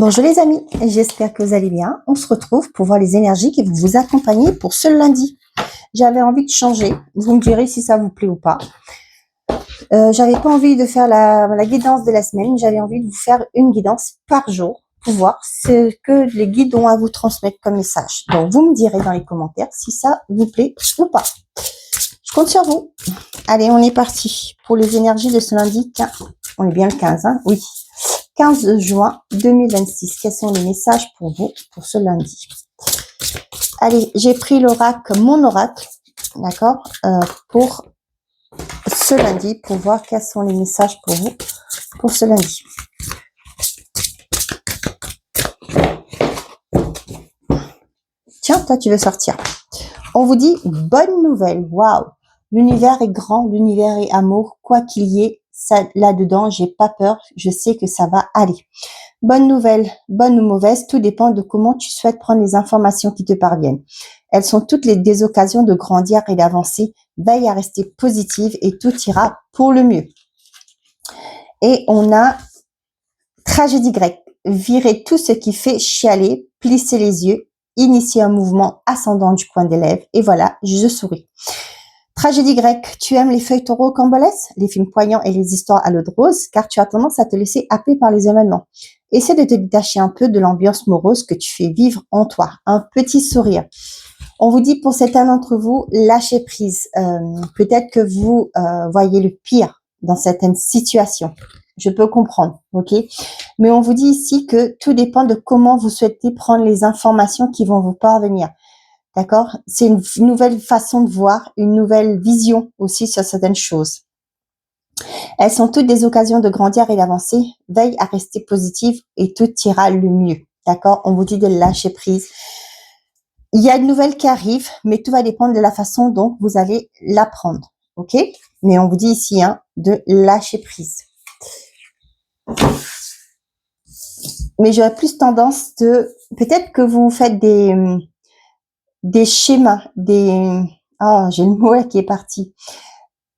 Bonjour les amis, j'espère que vous allez bien. On se retrouve pour voir les énergies qui vont vous accompagner pour ce lundi. J'avais envie de changer, vous me direz si ça vous plaît ou pas. J'avais pas envie de faire la guidance de la semaine, j'avais envie de vous faire une guidance par jour pour voir ce que les guides ont à vous transmettre comme message. Donc vous me direz dans les commentaires si ça vous plaît ou pas. Je compte sur vous. Allez, on est parti pour les énergies de ce lundi. On est bien le 15, hein? Oui. 15 juin 2026. Quels sont les messages pour vous pour ce lundi? Allez, j'ai pris l'oracle, mon oracle, d'accord, pour ce lundi, pour voir quels sont les messages pour vous pour ce lundi. Tiens, toi, tu veux sortir. On vous dit bonne nouvelle. Waouh! L'univers est grand, l'univers est amour. Quoi qu'il y ait, ça, là-dedans, j'ai pas peur. Je sais que ça va aller. Bonne nouvelle, bonne ou mauvaise, tout dépend de comment tu souhaites prendre les informations qui te parviennent. Elles sont toutes des occasions de grandir et d'avancer. Veille à rester positive et tout ira pour le mieux. Et on a tragédie grecque. Virer tout ce qui fait chialer, plisser les yeux, initier un mouvement ascendant du coin des lèvres. Et voilà, je souris. Tragédie grecque, tu aimes les feuilletons rocambolesques, les films poignants et les histoires à l'eau de rose, car tu as tendance à te laisser happer par les événements. Essaie de te détacher un peu de l'ambiance morose que tu fais vivre en toi. Un petit sourire. On vous dit pour certains d'entre vous, lâchez prise. Peut-être que vous voyez le pire dans certaines situations. Je peux comprendre, ok? Mais on vous dit ici que tout dépend de comment vous souhaitez prendre les informations qui vont vous parvenir. D'accord? C'est une nouvelle façon de voir, une nouvelle vision aussi sur certaines choses. Elles sont toutes des occasions de grandir et d'avancer. Veille à rester positive et tout ira le mieux. D'accord? On vous dit de lâcher prise. Il y a une nouvelle qui arrive, mais tout va dépendre de la façon dont vous allez l'apprendre. Ok? Mais on vous dit ici de lâcher prise. Mais j'aurais plus tendance de... Peut-être que vous faites des schémas, j'ai le mot là qui est parti.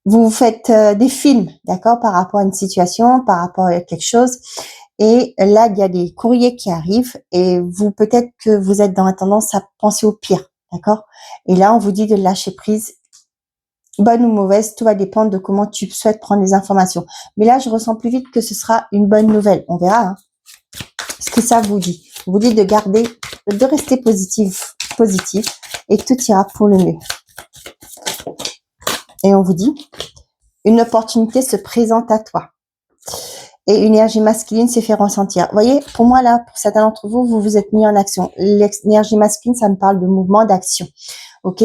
Vous faites des films, d'accord, par rapport à une situation, par rapport à quelque chose. Et là, il y a des courriers qui arrivent et vous, peut-être que vous êtes dans la tendance à penser au pire, d'accord? Et là, on vous dit de lâcher prise. Bonne ou mauvaise, tout va dépendre de comment tu souhaites prendre les informations. Mais là, je ressens plus vite que ce sera une bonne nouvelle. On verra ce que ça vous dit. On vous dit de rester positif, et tout ira pour le mieux. Et on vous dit, une opportunité se présente à toi. Et une énergie masculine s'est fait ressentir. Vous voyez, pour moi, là, pour certains d'entre vous, vous vous êtes mis en action. L'énergie masculine, ça me parle de mouvement, d'action. Ok?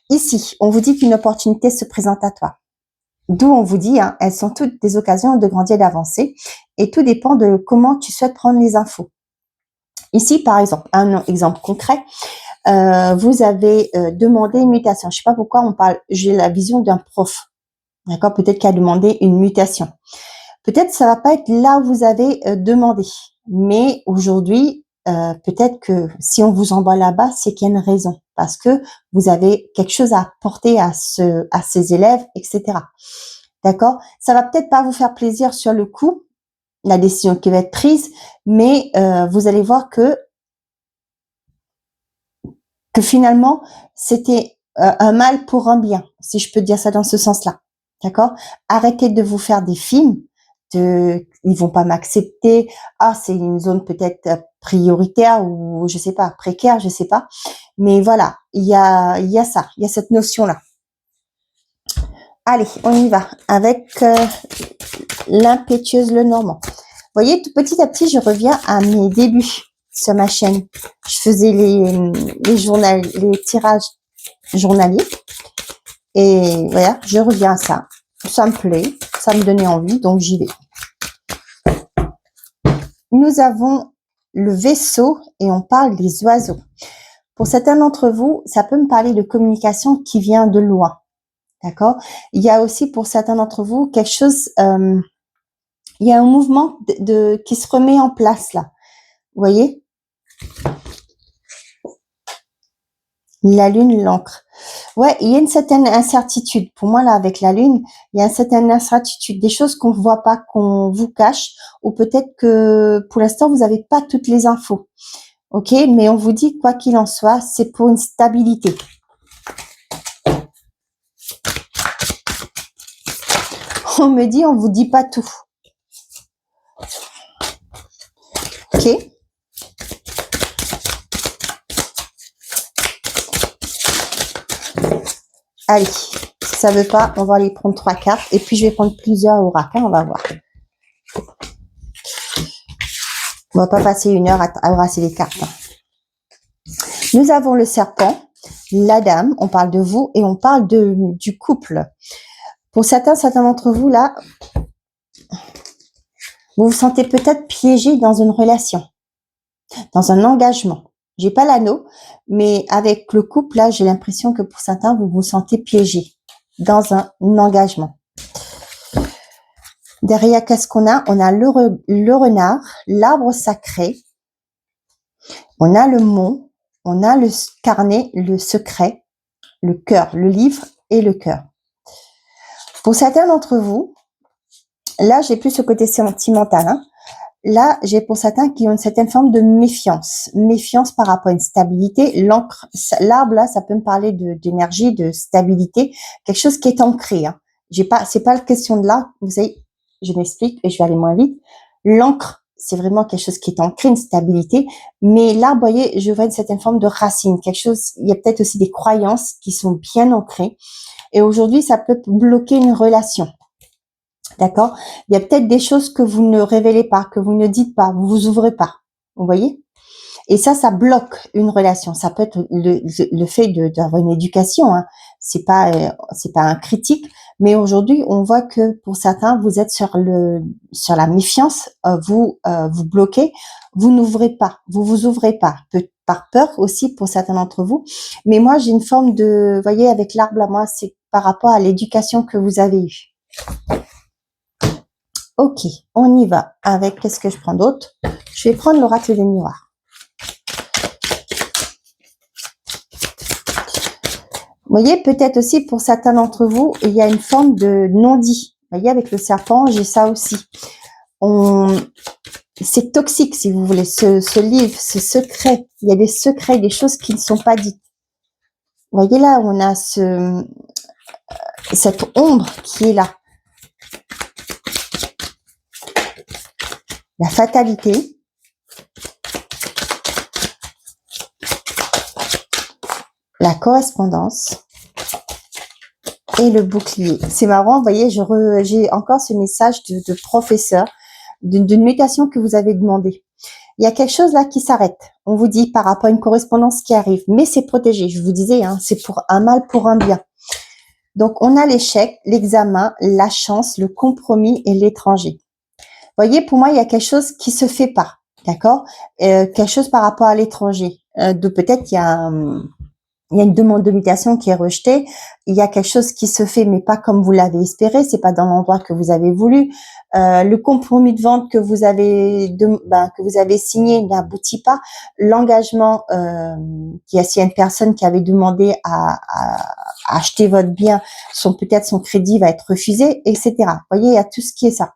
Ici, on vous dit qu'une opportunité se présente à toi. D'où on vous dit, elles sont toutes des occasions de grandir et d'avancer. Et tout dépend de comment tu souhaites prendre les infos. Ici, par exemple, un exemple concret, vous avez demandé une mutation. Je sais pas pourquoi j'ai la vision d'un prof. D'accord? Peut-être qu'il a demandé une mutation. Peut-être ça va pas être là où vous avez demandé. Mais aujourd'hui, peut-être que si on vous envoie là-bas, c'est qu'il y a une raison. Parce que vous avez quelque chose à apporter à ces élèves, etc. D'accord? Ça va peut-être pas vous faire plaisir sur le coup, la décision qui va être prise, mais vous allez voir que finalement, c'était un mal pour un bien, si je peux dire ça dans ce sens-là. D'accord? Arrêtez de vous faire des films ils vont pas m'accepter. Ah, c'est une zone peut-être prioritaire ou je sais pas, précaire, je sais pas. Mais voilà, il y a ça, il y a cette notion-là. Allez, on y va avec l'impétueuse Lenormand. Vous voyez, tout petit à petit, je reviens à mes débuts sur ma chaîne. Je faisais les tirages journaliers. Et voilà, je reviens à ça. Ça me plaît, ça me donnait envie, donc j'y vais. Nous avons le vaisseau et on parle des oiseaux. Pour certains d'entre vous, ça peut me parler de communication qui vient de loin. D'accord? Il y a aussi pour certains d'entre vous quelque chose, il y a un mouvement qui se remet en place là. Vous voyez? La lune, l'encre. Ouais, il y a une certaine incertitude. Pour moi, là, avec la lune, il y a une certaine incertitude. Des choses qu'on ne voit pas, qu'on vous cache, ou peut-être que pour l'instant, vous n'avez pas toutes les infos. OK? Mais on vous dit, quoi qu'il en soit, c'est pour une stabilité. On me dit, on vous dit pas tout. OK? Allez, si ça veut pas, on va aller prendre 3 cartes. Et puis, je vais prendre plusieurs oracles. On va voir. On va pas passer 1 heure à brasser les cartes. Nous avons le serpent, la dame, on parle de vous et on parle du couple. Pour certains d'entre vous, là, vous vous sentez peut-être piégé dans une relation, dans un engagement. J'ai pas l'anneau, mais avec le couple, là, j'ai l'impression que pour certains, vous vous sentez piégé dans un engagement. Derrière, qu'est-ce qu'on a? On a le renard, l'arbre sacré, on a le mont, on a le carnet, le secret, le cœur, le livre et le cœur. Pour certains d'entre vous, là, j'ai plus ce côté sentimental. Hein. Là, j'ai pour certains qui ont une certaine forme de méfiance. Méfiance par rapport à une stabilité. L'encre, l'arbre, là, ça peut me parler d'énergie, de stabilité. Quelque chose qui est ancré. Hein. C'est pas la question de là. Vous savez, je m'explique et je vais aller moins vite. L'encre, c'est vraiment quelque chose qui est ancré, une stabilité. Mais là, vous voyez, je vois une certaine forme de racine. Quelque chose, il y a peut-être aussi des croyances qui sont bien ancrées. Et aujourd'hui, ça peut bloquer une relation. D'accord? Il y a peut-être des choses que vous ne révélez pas, que vous ne dites pas, vous vous ouvrez pas. Vous voyez? Et ça bloque une relation. Ça peut être le fait d'avoir une éducation. Hein. C'est pas un critique. Mais aujourd'hui, on voit que pour certains, vous êtes sur la méfiance. Vous bloquez. Vous n'ouvrez pas. Vous vous ouvrez pas. Par peur aussi pour certains d'entre vous. Mais moi, j'ai une forme vous voyez, avec l'arbre à moi, c'est par rapport à l'éducation que vous avez eue. Ok, on y va avec, qu'est-ce que je prends d'autre? Je vais prendre l'oracle des miroirs. Vous voyez, peut-être aussi pour certains d'entre vous, il y a une forme de non-dit. Vous voyez, avec le serpent, j'ai ça aussi. C'est toxique, si vous voulez, ce livre, ce secret. Il y a des secrets, des choses qui ne sont pas dites. Vous voyez là, on a cette ombre qui est là. La fatalité. La correspondance et le bouclier. C'est marrant, vous voyez, j'ai encore ce message de professeur, d'une méditation que vous avez demandé. Il y a quelque chose là qui s'arrête. On vous dit par rapport à une correspondance qui arrive, mais c'est protégé. Je vous disais, hein, c'est pour un mal, pour un bien. Donc, on a l'échec, l'examen, la chance, le compromis et l'étranger. Vous voyez, pour moi, il y a quelque chose qui se fait pas, d'accord? Quelque chose par rapport à l'étranger. Peut-être il y a une demande de mutation qui est rejetée. Il y a quelque chose qui se fait, mais pas comme vous l'avez espéré. C'est pas dans l'endroit que vous avez voulu. Le compromis de vente que vous avez signé n'aboutit pas. L'engagement, s'il y a une personne qui avait demandé à acheter votre bien, peut-être son crédit va être refusé, etc. Vous voyez, il y a tout ce qui est ça.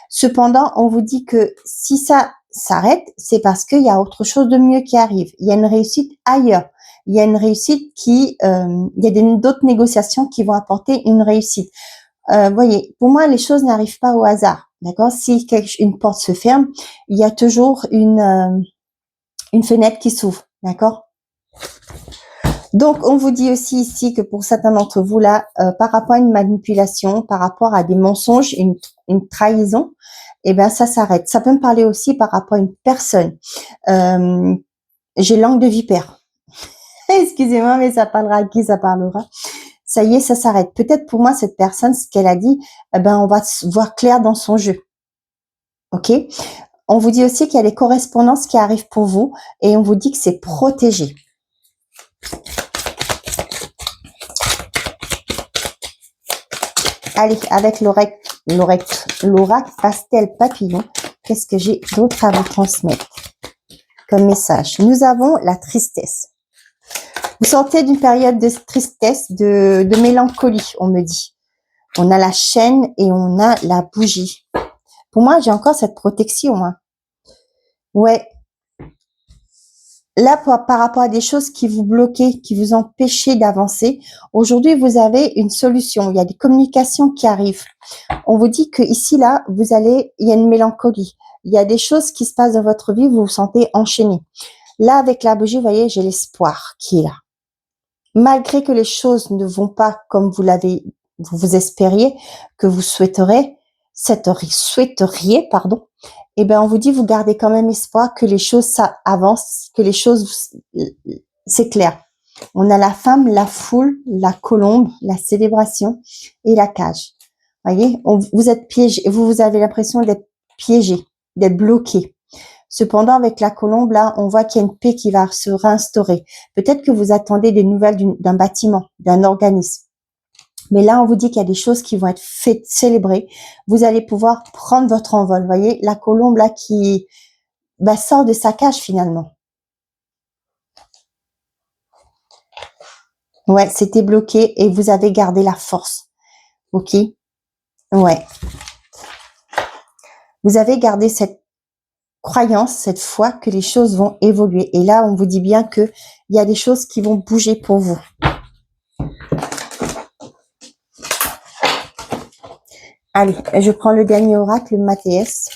Cependant, on vous dit que si ça s'arrête, c'est parce qu'il y a autre chose de mieux qui arrive. Il y a une réussite ailleurs. Il y a une réussite il y a d'autres négociations qui vont apporter une réussite. Voyez, pour moi, les choses n'arrivent pas au hasard, d'accord? Si une porte se ferme, il y a toujours une fenêtre qui s'ouvre, d'accord? Donc, on vous dit aussi ici que pour certains d'entre vous là, par rapport à une manipulation, par rapport à des mensonges, une trahison, eh ben ça s'arrête. Ça peut me parler aussi par rapport à une personne. J'ai langue de vipère. Excusez-moi, mais ça parlera à qui ça parlera. Ça y est, ça s'arrête. Peut-être pour moi, cette personne, ce qu'elle a dit, eh ben, on va voir clair dans son jeu. Ok? On vous dit aussi qu'il y a des correspondances qui arrivent pour vous et on vous dit que c'est protégé. Allez, avec l'oracle pastel papillon, qu'est-ce que j'ai d'autre à vous transmettre comme message? Nous avons la tristesse. Vous sortez d'une période de tristesse, de mélancolie, on me dit. On a la chaîne et on a la bougie. Pour moi, j'ai encore cette protection. Hein. Ouais. Là, par rapport à des choses qui vous bloquaient, qui vous empêchaient d'avancer, aujourd'hui, vous avez une solution. Il y a des communications qui arrivent. On vous dit que ici, là, il y a une mélancolie. Il y a des choses qui se passent dans votre vie, vous vous sentez enchaîné. Là, avec la bougie, vous voyez, j'ai l'espoir qui est là. Malgré que les choses ne vont pas comme vous espériez, que vous souhaiteriez, pardon, eh ben, on vous dit, vous gardez quand même espoir que les choses, ça avance, que les choses, c'est clair. On a la femme, la foule, la colombe, la célébration et la cage. Voyez, vous êtes piégé, vous avez l'impression d'être piégé, d'être bloqué. Cependant, avec la colombe, là, on voit qu'il y a une paix qui va se réinstaurer. Peut-être que vous attendez des nouvelles d'un bâtiment, d'un organisme. Mais là, on vous dit qu'il y a des choses qui vont être faites, célébrées. Vous allez pouvoir prendre votre envol. Vous voyez, la colombe, là, qui sort de sa cage, finalement. Ouais, c'était bloqué et vous avez gardé la force. OK? Ouais. Vous avez gardé cette croyance, cette foi que les choses vont évoluer. Et là, on vous dit bien que il y a des choses qui vont bouger pour vous. Allez, je prends le dernier oracle, le Mathéès.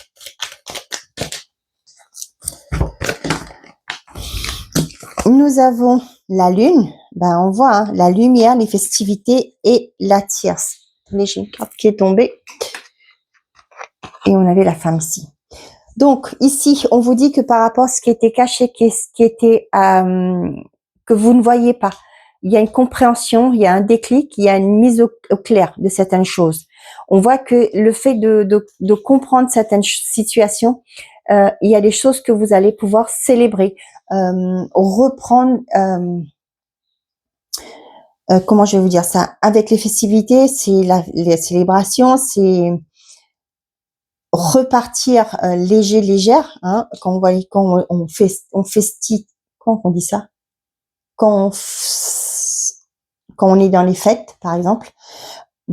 Nous avons la lune. On voit hein, la lumière, les festivités et la tierce. J'ai une carte qui est tombée. Et on avait la femme ici. Donc, ici, on vous dit que par rapport à ce qui était caché, que vous ne voyez pas, il y a une compréhension, il y a un déclic, il y a une mise au clair de certaines choses. On voit que le fait de comprendre certaines situations, il y a des choses que vous allez pouvoir célébrer, reprendre, comment je vais vous dire ça, avec les festivités, c'est les célébrations, c'est repartir légère, hein, quand on festit, comment on dit ça, quand on est dans les fêtes, par exemple,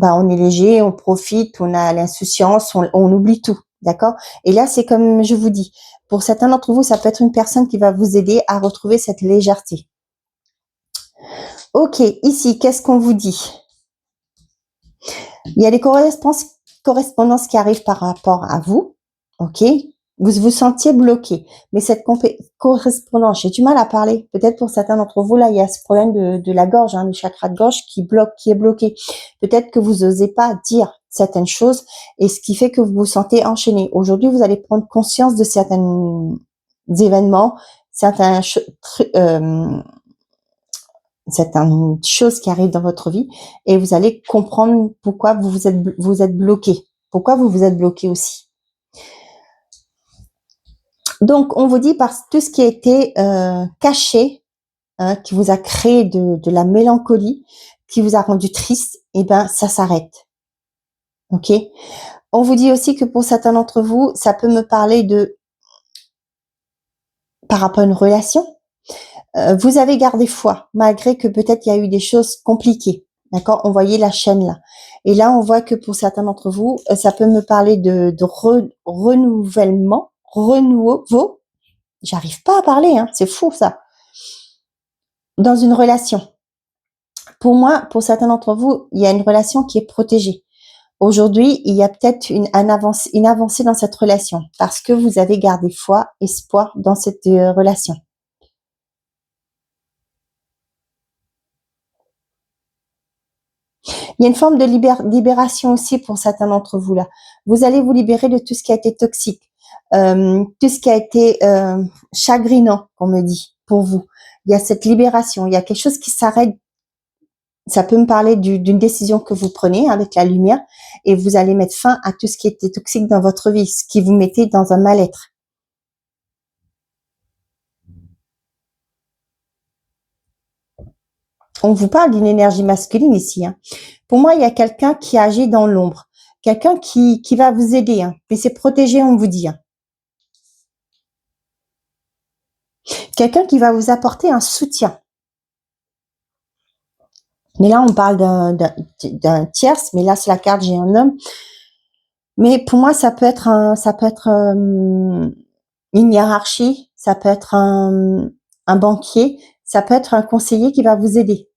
on est léger, on profite, on a l'insouciance, on oublie tout, d'accord? Et là, c'est comme je vous dis, pour certains d'entre vous, ça peut être une personne qui va vous aider à retrouver cette légèreté. Ok, ici, qu'est-ce qu'on vous dit? Il y a des correspondances qui arrivent par rapport à vous, ok? Vous vous sentiez bloqué, mais cette correspondance, j'ai du mal à parler. Peut-être pour certains d'entre vous, là, il y a ce problème de la gorge, hein, le chakra de gorge qui est bloqué. Peut-être que vous n'osez pas dire certaines choses et ce qui fait que vous vous sentez enchaîné. Aujourd'hui, vous allez prendre conscience de certains événements, certaines choses qui arrivent dans votre vie et vous allez comprendre pourquoi vous êtes bloqué. Pourquoi vous vous êtes bloqué aussi. Donc, on vous dit par tout ce qui a été caché, hein, qui vous a créé de la mélancolie, qui vous a rendu triste, et ça s'arrête. Ok. On vous dit aussi que pour certains d'entre vous, ça peut me parler par rapport à une relation. Vous avez gardé foi, malgré que peut-être il y a eu des choses compliquées. D'accord. On voyait la chaîne là. Et là, on voit que pour certains d'entre vous, ça peut me parler de renouvellement, renouveau. J'arrive pas à parler, hein, c'est fou ça. Dans une relation. Pour moi, pour certains d'entre vous, il y a une relation qui est protégée. Aujourd'hui, il y a peut-être une avancée dans cette relation parce que vous avez gardé foi, espoir dans cette relation. Il y a une forme de libération aussi pour certains d'entre vous là. Vous allez vous libérer de tout ce qui a été toxique, tout ce qui a été chagrinant, on me dit, pour vous. Il y a cette libération, il y a quelque chose qui s'arrête. Ça peut me parler d'une décision que vous prenez avec la lumière et vous allez mettre fin à tout ce qui était toxique dans votre vie, ce qui vous mettait dans un mal-être. On vous parle d'une énergie masculine ici. Hein. Pour moi, il y a quelqu'un qui agit dans l'ombre, quelqu'un qui va vous aider, hein, mais c'est protégé, on vous dit. Hein. Quelqu'un qui va vous apporter un soutien. Mais là, on parle d'un tierce, mais là, c'est la carte, j'ai un homme. Mais pour moi, ça peut être une hiérarchie, ça peut être un banquier, ça peut être un conseiller qui va vous aider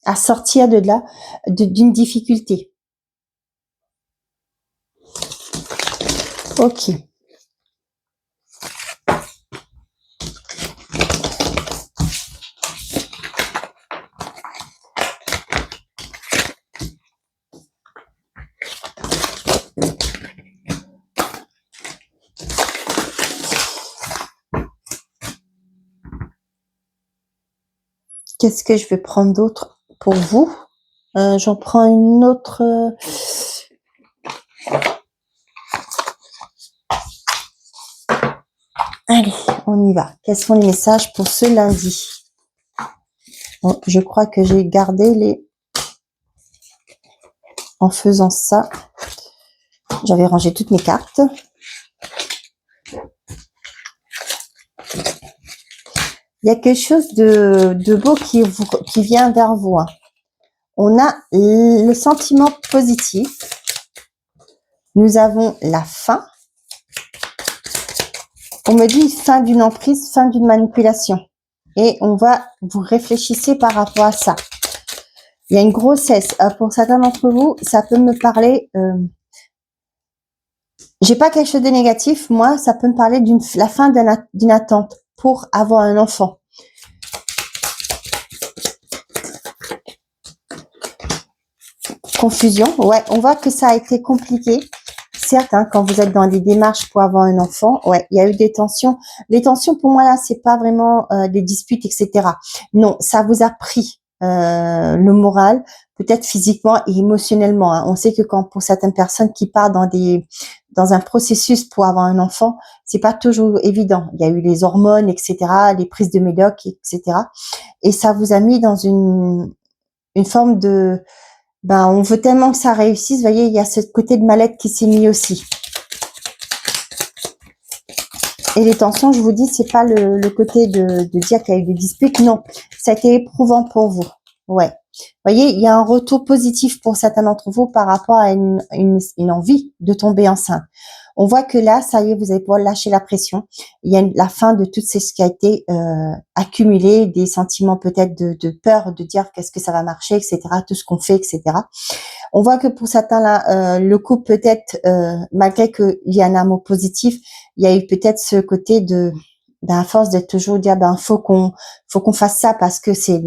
à sortir de là, d'une difficulté. Ok. Qu'est-ce que je vais prendre d'autre pour vous? J'en prends une autre. Allez, on y va. Quels sont les messages pour ce lundi? Bon, je crois que j'ai gardé les... En faisant ça, j'avais rangé toutes mes cartes. Il y a quelque chose de beau qui vient vers vous. On a le sentiment positif. Nous avons la fin. On me dit fin d'une emprise, fin d'une manipulation. Et vous réfléchissez par rapport à ça. Il y a une grossesse. Pour certains d'entre vous, ça peut me parler... j'ai pas quelque chose de négatif. Moi, ça peut me parler la fin d'une attente pour avoir un enfant. Confusion. Ouais, on voit que ça a été compliqué. Certes, quand vous êtes dans des démarches pour avoir un enfant, ouais, il y a eu des tensions. Les tensions, pour moi, là, c'est pas vraiment des disputes, etc. Non, ça vous a pris le moral, peut-être physiquement et émotionnellement. On sait que pour certaines personnes qui partent dans un processus pour avoir un enfant, c'est pas toujours évident. Il y a eu les hormones, etc., les prises de médoc, etc. Et ça vous a mis dans une forme de... on veut tellement que ça réussisse. Vous voyez, il y a ce côté de mal-être qui s'est mis aussi. Et les tensions, je vous dis, c'est pas le côté de dire qu'il y a eu des disputes. Non, ça a été éprouvant pour vous. Ouais. Vous voyez, il y a un retour positif pour certains d'entre vous par rapport à une envie de tomber enceinte. On voit que là, ça y est, vous allez pouvoir lâcher la pression. Il y a la fin de tout ce qui a été accumulé, des sentiments peut-être de peur, de dire qu'est-ce que ça va marcher, etc., tout ce qu'on fait, etc. On voit que pour certains, là, le couple peut-être, malgré qu'il y a un amour positif, il y a eu peut-être ce côté à force d'être toujours dire, faut qu'on fasse ça parce que c'est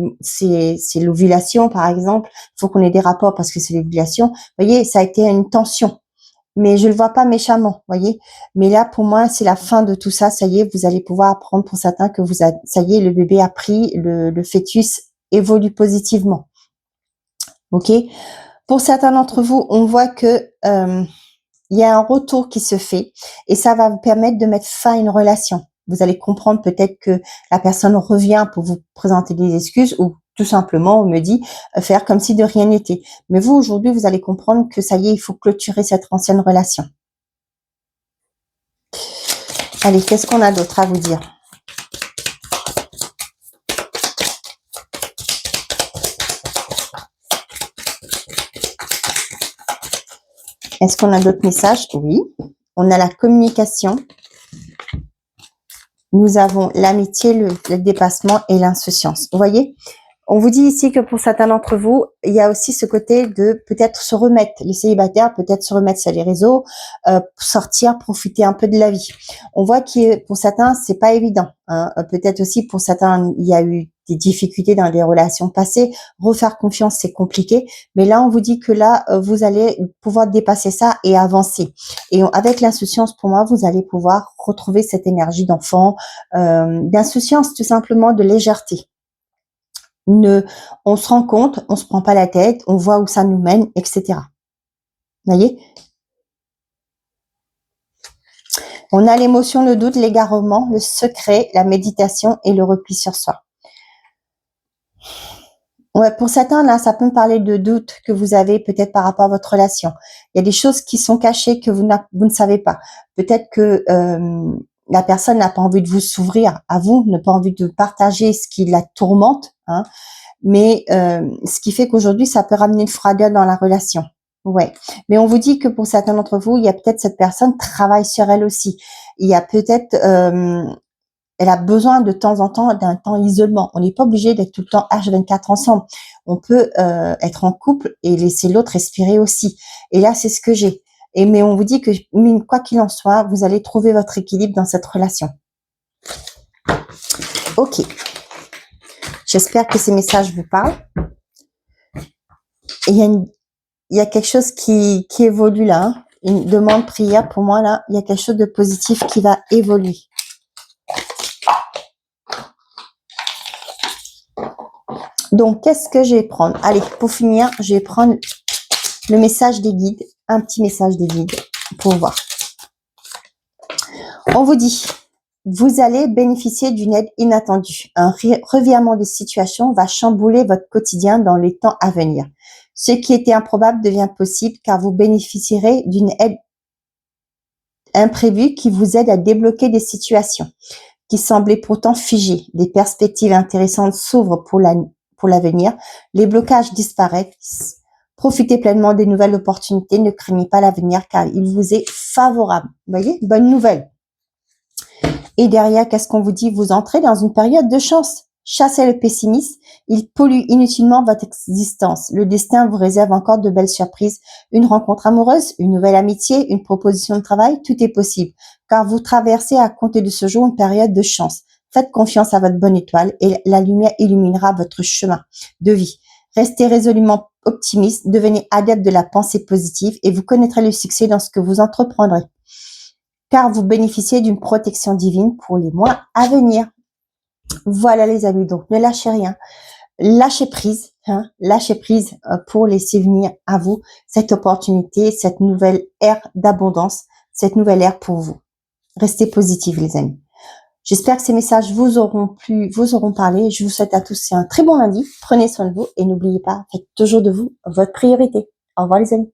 l'ovulation, par exemple. Faut qu'on ait des rapports parce que c'est l'ovulation. Vous voyez, ça a été une tension. Mais je le vois pas méchamment, voyez. Mais là, pour moi, c'est la fin de tout ça. Ça y est, vous allez pouvoir apprendre pour certains que ça y est, le bébé a pris, le fœtus évolue positivement. Ok. Pour certains d'entre vous, on voit que il y a un retour qui se fait et ça va vous permettre de mettre fin à une relation. Vous allez comprendre peut-être que la personne revient pour vous présenter des excuses ou tout simplement, on me dit, faire comme si de rien n'était. Mais vous, aujourd'hui, vous allez comprendre que ça y est, il faut clôturer cette ancienne relation. Allez, qu'est-ce qu'on a d'autre à vous dire ? Est-ce qu'on a d'autres messages? Oui. On a la communication. Nous avons l'amitié, le dépassement et l'insouciance. Vous voyez, on vous dit ici que pour certains d'entre vous, il y a aussi ce côté de peut-être se remettre, les célibataires, peut-être se remettre sur les réseaux, sortir, profiter un peu de la vie. On voit que pour certains, c'est pas évident. Peut-être aussi pour certains, il y a eu des difficultés dans des relations passées. Refaire confiance, c'est compliqué. Mais là, on vous dit que là, vous allez pouvoir dépasser ça et avancer. Et avec l'insouciance, pour moi, vous allez pouvoir retrouver cette énergie d'enfant, d'insouciance, tout simplement, de légèreté. On se rend compte, on se prend pas la tête, on voit où ça nous mène, etc. Vous voyez ? On a l'émotion, le doute, l'égarement, le secret, la méditation et le repli sur soi. Ouais, pour certains, là, ça peut me parler de doutes que vous avez peut-être par rapport à votre relation. Il y a des choses qui sont cachées que vous ne savez pas. Peut-être que la personne n'a pas envie de vous s'ouvrir à vous, n'a pas envie de partager ce qui la tourmente. mais ce qui fait qu'aujourd'hui, ça peut ramener une froideur dans la relation. Ouais, mais on vous dit que pour certains d'entre vous, il y a peut-être cette personne travaille sur elle aussi. Il y a peut-être, elle a besoin de temps en temps d'un temps isolement. On n'est pas obligé d'être tout le temps H24 ensemble. On peut être en couple et laisser l'autre respirer aussi. Et là, c'est ce que j'ai. Mais on vous dit que quoi qu'il en soit, vous allez trouver votre équilibre dans cette relation. Ok. J'espère que ces messages vous parlent. Et il y a quelque chose qui évolue là. Hein. Une demande prière pour moi là. Il y a quelque chose de positif qui va évoluer. Donc, qu'est-ce que je vais prendre? Allez, pour finir, je vais prendre le message des guides. Un petit message des guides pour voir. On vous dit, vous allez bénéficier d'une aide inattendue. Un revirement de situation va chambouler votre quotidien dans les temps à venir. Ce qui était improbable devient possible car vous bénéficierez d'une aide imprévue qui vous aide à débloquer des situations qui semblaient pourtant figées. Des perspectives intéressantes s'ouvrent pour l'avenir. Les blocages disparaissent. Profitez pleinement des nouvelles opportunités. Ne craignez pas l'avenir car il vous est favorable. Vous voyez, bonne nouvelle. Et derrière, qu'est-ce qu'on vous dit? Vous entrez dans une période de chance. Chassez le pessimisme. Il pollue inutilement votre existence. Le destin vous réserve encore de belles surprises. Une rencontre amoureuse, une nouvelle amitié, une proposition de travail, tout est possible. Car vous traversez à compter de ce jour une période de chance. Faites confiance à votre bonne étoile et la lumière illuminera votre chemin de vie. Restez résolument optimiste, devenez adepte de la pensée positive et vous connaîtrez le succès dans ce que vous entreprendrez. Car vous bénéficiez d'une protection divine pour les mois à venir. Voilà les amis, donc ne lâchez rien. Lâchez prise, lâchez prise pour laisser venir à vous cette opportunité, cette nouvelle ère d'abondance, cette nouvelle ère pour vous. Restez positifs les amis. J'espère que ces messages vous auront plu, vous auront parlé. Je vous souhaite à tous un très bon lundi. Prenez soin de vous et n'oubliez pas, faites toujours de vous votre priorité. Au revoir les amis.